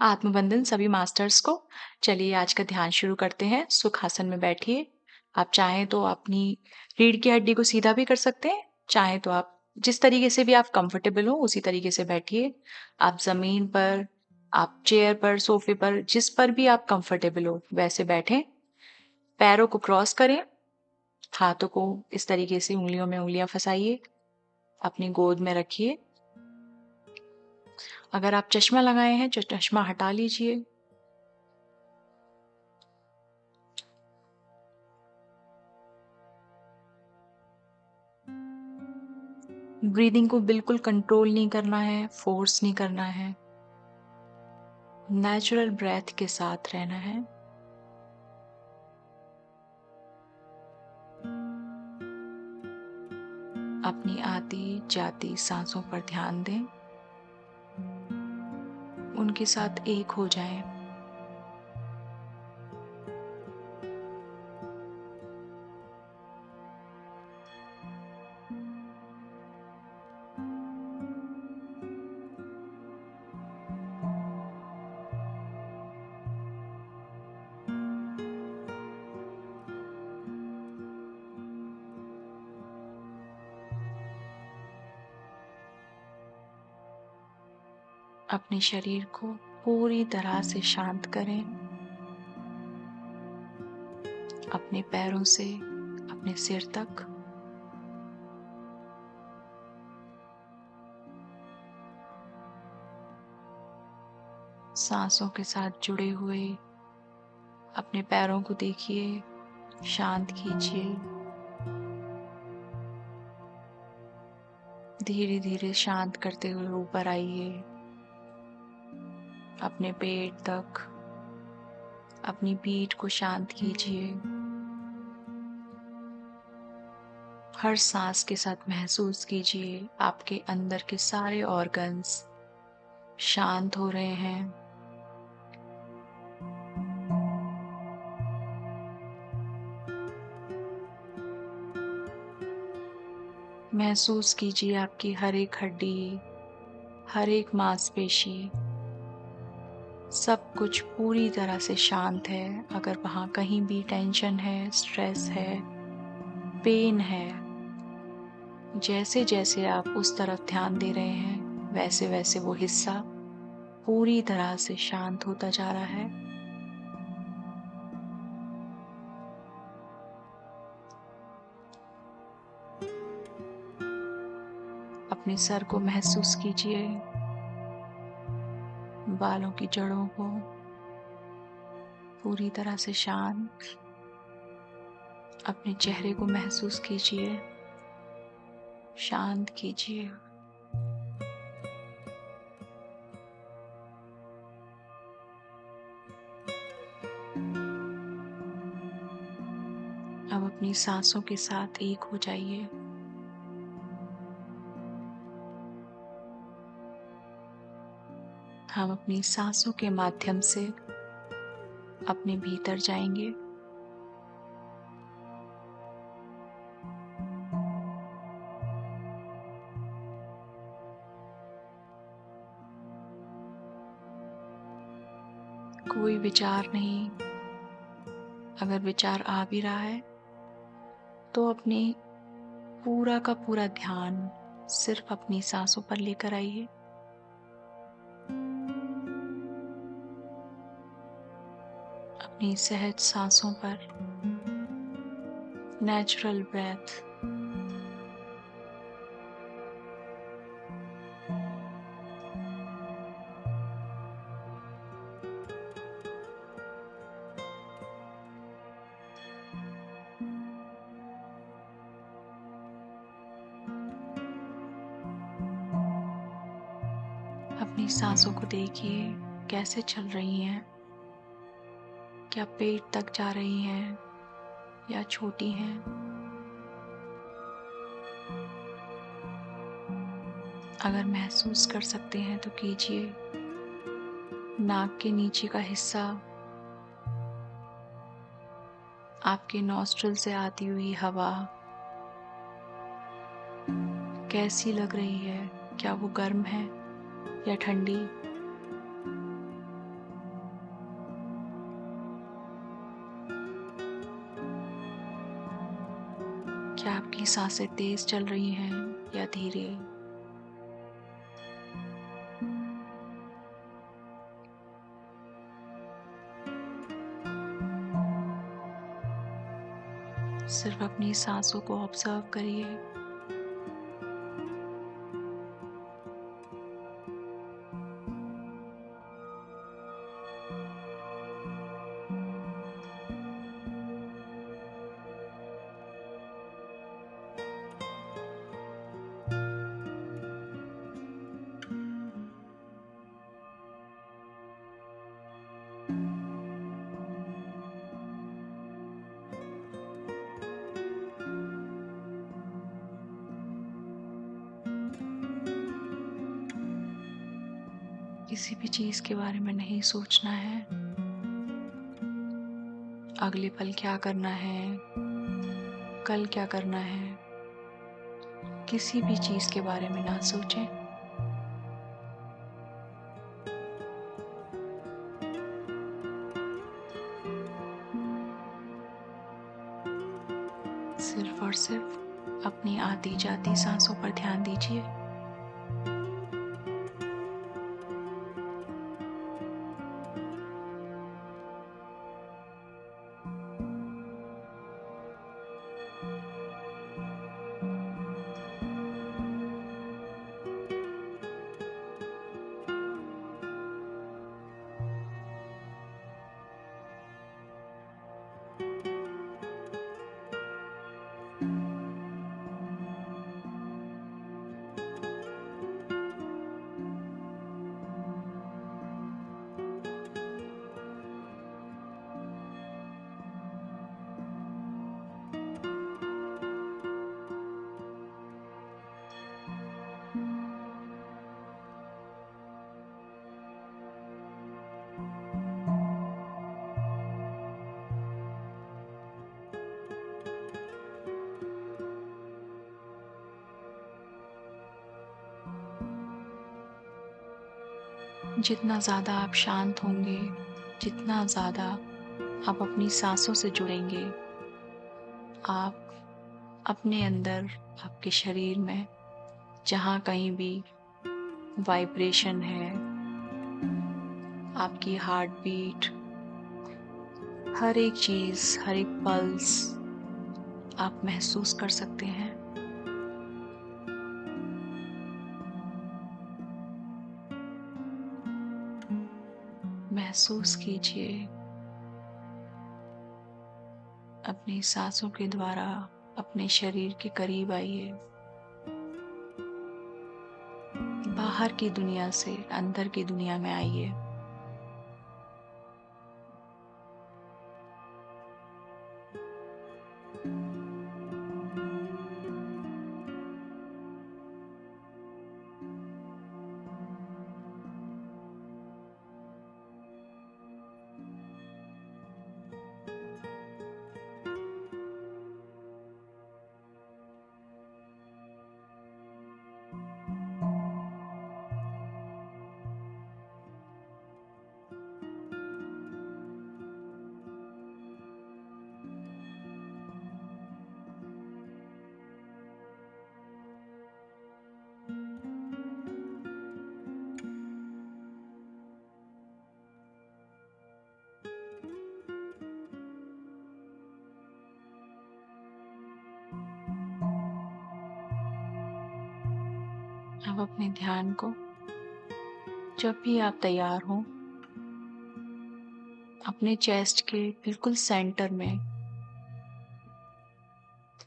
आत्मबंधन सभी मास्टर्स को। चलिए आज का ध्यान शुरू करते हैं। सुखासन में बैठिए। आप चाहें तो अपनी रीढ़ की हड्डी को सीधा भी कर सकते हैं। चाहें तो आप जिस तरीके से भी आप कंफर्टेबल हो उसी तरीके से बैठिए। आप ज़मीन पर, आप चेयर पर, सोफे पर, जिस पर भी आप कंफर्टेबल हो वैसे बैठें। पैरों को क्रॉस करें। हाथों को इस तरीके से उँगलियों में उँगलियां फंसाइए। अपनी गोद में रखिए। अगर आप चश्मा लगाए हैं तो चश्मा हटा लीजिए। ब्रीदिंग को बिल्कुल कंट्रोल नहीं करना है, फोर्स नहीं करना है। नेचुरल ब्रेथ के साथ रहना है। अपनी आती जाती सांसों पर ध्यान दें। उनके साथ एक हो जाएं। अपने शरीर को पूरी तरह से शांत करें। अपने पैरों से अपने सिर तक। सांसों के साथ जुड़े हुए अपने पैरों को देखिए, शांत कीजिए। धीरे धीरे शांत करते हुए ऊपर आइए, अपने पेट तक। अपनी पीठ को शांत कीजिए। हर सांस के साथ महसूस कीजिए आपके अंदर के सारे ऑर्गन्स शांत हो रहे हैं। महसूस कीजिए आपकी हर एक हड्डी, हर एक मांसपेशी, सब कुछ पूरी तरह से शांत है। अगर वहाँ कहीं भी टेंशन है, स्ट्रेस है, पेन है, जैसे जैसे आप उस तरफ ध्यान दे रहे हैं वैसे वैसे वो हिस्सा पूरी तरह से शांत होता जा रहा है। अपने सर को महसूस कीजिए, बालों की जड़ों को पूरी तरह से शांत। अपने चेहरे को महसूस कीजिए, शांत कीजिए। अब अपनी सांसों के साथ एक हो जाइए। हम अपनी सांसों के माध्यम से अपने भीतर जाएंगे। कोई विचार नहीं। अगर विचार आ भी रहा है तो अपने पूरा का पूरा ध्यान सिर्फ अपनी सांसों पर लेकर आइए। अपनी सहज सांसों पर, नेचुरल ब्रेथ। अपनी सांसों को देखिए कैसे चल रही हैं। क्या पेट तक जा रही हैं या छोटी हैं? अगर महसूस कर सकते हैं तो कीजिए। नाक के नीचे का हिस्सा, आपके नॉस्ट्रिल से आती हुई हवा कैसी लग रही है? क्या वो गर्म है या ठंडी? क्या आपकी सांसें तेज चल रही हैं या धीरे? सिर्फ अपनी सांसों को ऑब्जर्व करिए। किसी भी चीज के बारे में नहीं सोचना है। अगले पल क्या करना है, कल क्या करना है, किसी भी चीज के बारे में ना सोचें। सिर्फ और सिर्फ अपनी आती जाती सांसों पर ध्यान दीजिए। जितना ज़्यादा आप शांत होंगे, जितना ज़्यादा आप अपनी सांसों से जुड़ेंगे, आप अपने अंदर, आपके शरीर में जहाँ कहीं भी वाइब्रेशन है, आपकी हार्ट बीट, हर एक चीज़, हर एक पल्स आप महसूस कर सकते हैं। महसूस कीजिए, अपनी सांसों के द्वारा अपने शरीर के करीब आइए। बाहर की दुनिया से अंदर की दुनिया में आइए। अब अपने ध्यान को, जब भी आप तैयार हो, अपने चेस्ट के बिल्कुल सेंटर में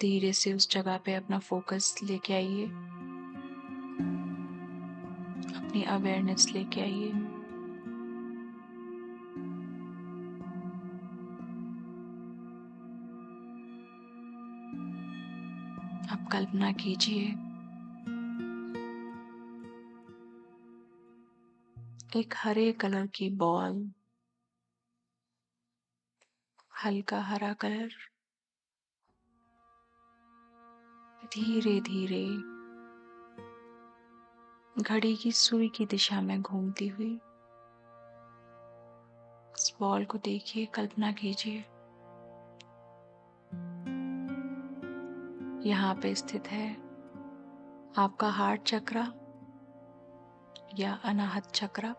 धीरे से उस जगह पे अपना फोकस लेके आइए, अपनी अवेयरनेस लेके आइए। आप कल्पना कीजिए, एक हरे कलर की बॉल, हल्का हरा कलर, धीरे धीरे घड़ी की सुई की दिशा में घूमती हुई। इस बॉल को देखिए, कल्पना कीजिए। यहाँ पे स्थित है आपका हार्ट चक्रा या अनाहत चक्रा।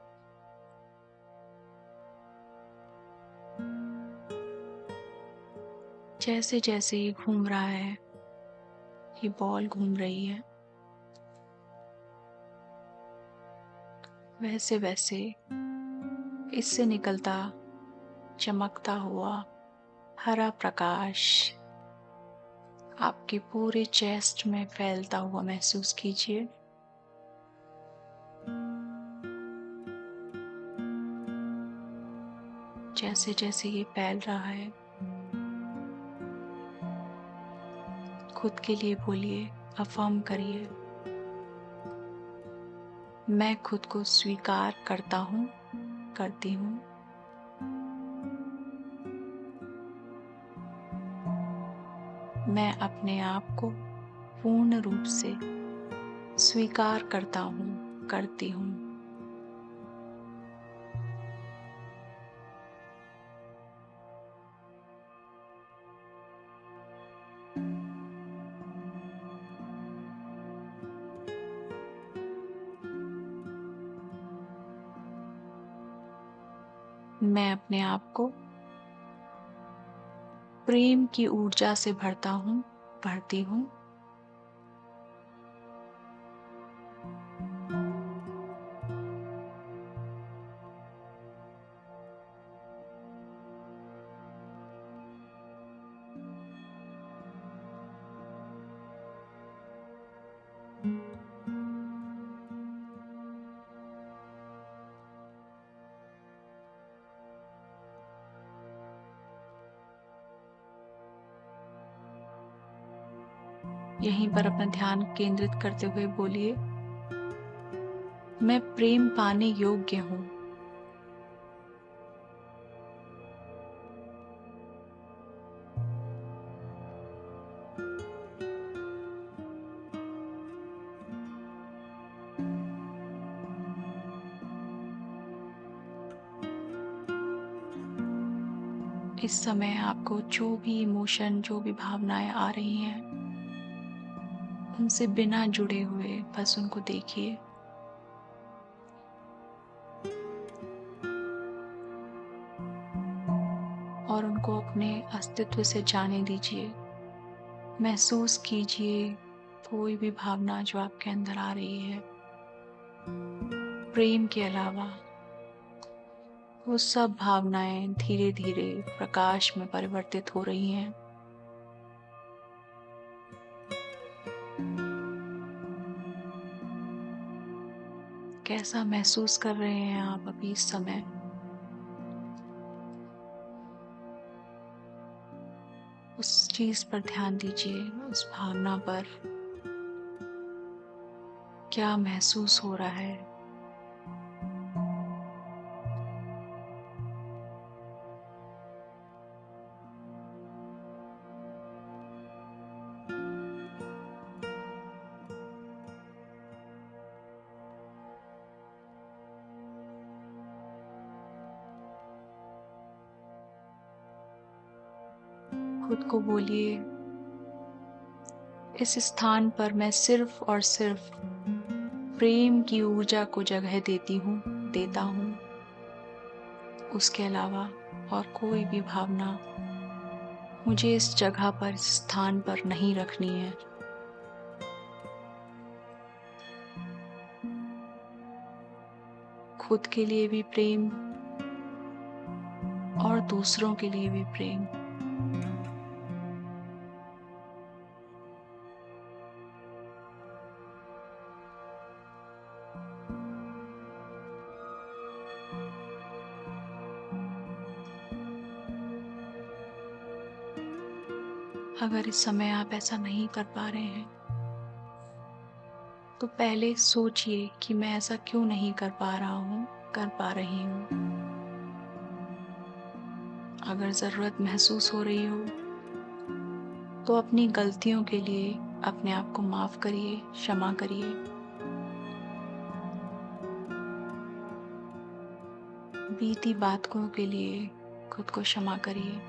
जैसे जैसे ये घूम रहा है, ये बॉल घूम रही है, वैसे वैसे इससे निकलता चमकता हुआ हरा प्रकाश आपके पूरे चेस्ट में फैलता हुआ महसूस कीजिए। जैसे जैसे ये फैल रहा है, खुद के लिए बोलिए, अफर्म करिए, मैं खुद को स्वीकार करता हूँ, करती हूँ। मैं अपने आप को पूर्ण रूप से स्वीकार करता हूँ, करती हूँ। मैं अपने आप को प्रेम की ऊर्जा से भरता हूँ, भरती हूँ। यहीं पर अपना ध्यान केंद्रित करते हुए बोलिए, मैं प्रेम पाने योग्य हूँ। इस समय आपको जो भी इमोशन, जो भी भावनाएं आ रही हैं, उनसे बिना जुड़े हुए बस उनको देखिए। और उनको अपने अस्तित्व से जाने दीजिए। महसूस कीजिए कोई भी भावना जो आपके अंदर आ रही है, प्रेम के अलावा वो सब भावनाएं धीरे धीरे प्रकाश में परिवर्तित हो रही हैं। कैसा महसूस कर रहे हैं आप अभी इस समय? उस चीज पर ध्यान दीजिए, उस भावना पर। क्या महसूस हो रहा है? खुद को बोलिए, इस स्थान पर मैं सिर्फ और सिर्फ प्रेम की ऊर्जा को जगह देती हूँ, देता हूँ। उसके अलावा और कोई भी भावना मुझे इस जगह पर, इस स्थान पर नहीं रखनी है। खुद के लिए भी प्रेम और दूसरों के लिए भी प्रेम। अगर इस समय आप ऐसा नहीं कर पा रहे हैं, तो पहले सोचिए कि मैं ऐसा क्यों नहीं कर पा रहा हूँ, कर पा रही हूँ। अगर ज़रूरत महसूस हो रही हो, तो अपनी गलतियों के लिए अपने आप को माफ करिए, क्षमा करिए। बीती बातों के लिए खुद को क्षमा करिए।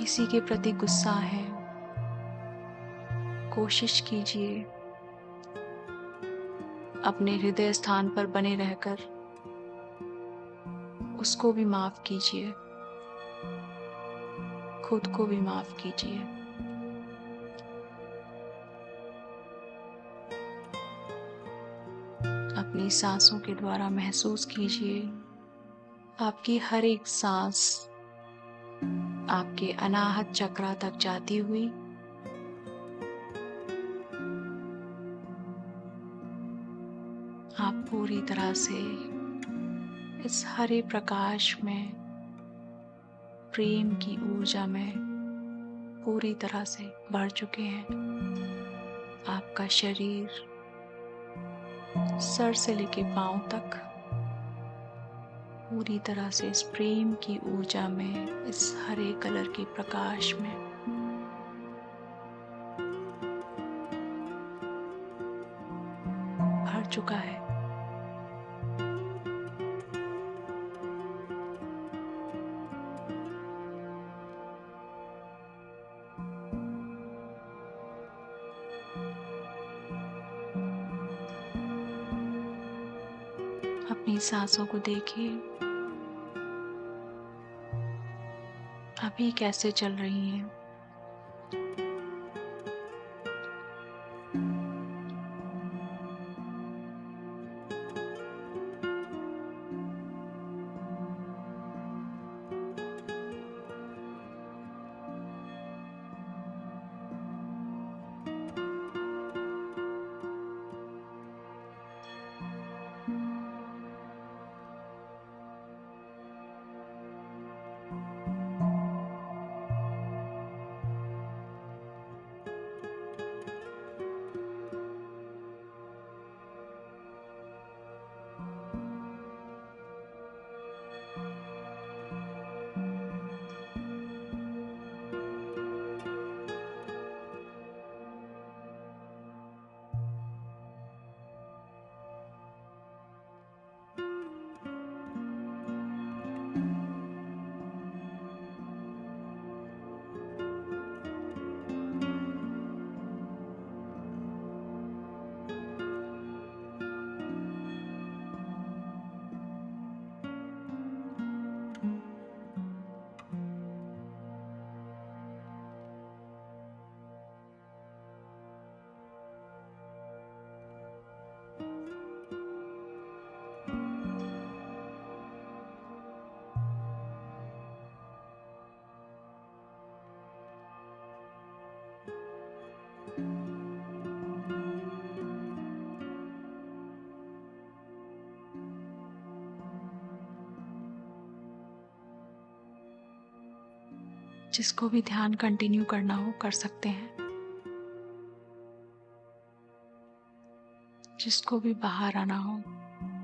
किसी के प्रति गुस्सा है, कोशिश कीजिए अपने हृदय स्थान पर बने रहकर उसको भी माफ कीजिए, खुद को भी माफ कीजिए। अपनी सांसों के द्वारा महसूस कीजिए आपकी हर एक सांस आपके अनाहत चक्रा तक जाती हुई आप पूरी तरह से इस हरे प्रकाश में, प्रेम की ऊर्जा में पूरी तरह से भर चुके हैं। आपका शरीर सर से लेके पांव तक पूरी तरह से इस प्रेम की ऊर्जा में, इस हरे कलर के प्रकाश में भर चुका है। अपनी सांसों को देखिए, अभी कैसे चल रही हैं। जिसको भी ध्यान कंटिन्यू करना हो कर सकते हैं, जिसको भी बाहर आना हो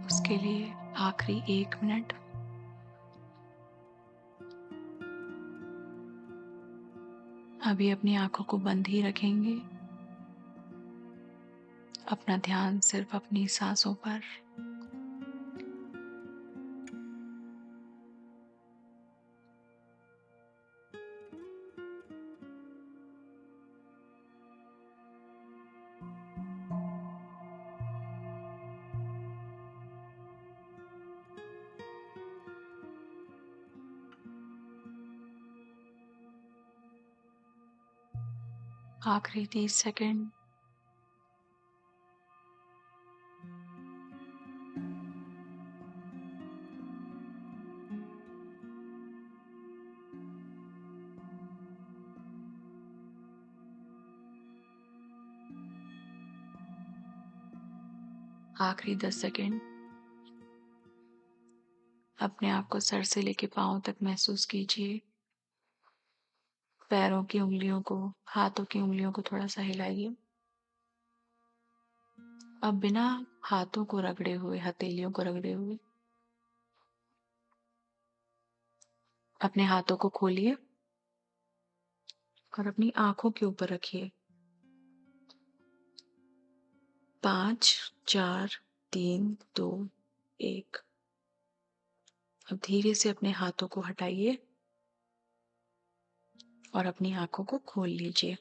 उसके लिए आखिरी 1 मिनट अभी अपनी आंखों को बंद ही रखेंगे। अपना ध्यान सिर्फ अपनी सांसों पर। आखिरी 30 सेकंड। आखिरी 10 सेकंड। अपने आप को सर से लेके पांव तक महसूस कीजिए। पैरों की उंगलियों को, हाथों की उंगलियों को थोड़ा सा हिलाइए। अब बिना हाथों को रगड़े हुए, हथेलियों को रगड़े हुए अपने हाथों को खोलिए और अपनी आंखों के ऊपर रखिए। 5, 4, 3, 2, 1। अब धीरे से अपने हाथों को हटाइए और अपनी आँखों को खोल लीजिए।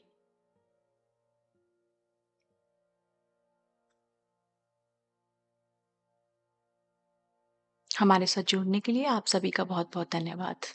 हमारे साथ जुड़ने के लिए आप सभी का बहुत-बहुत धन्यवाद।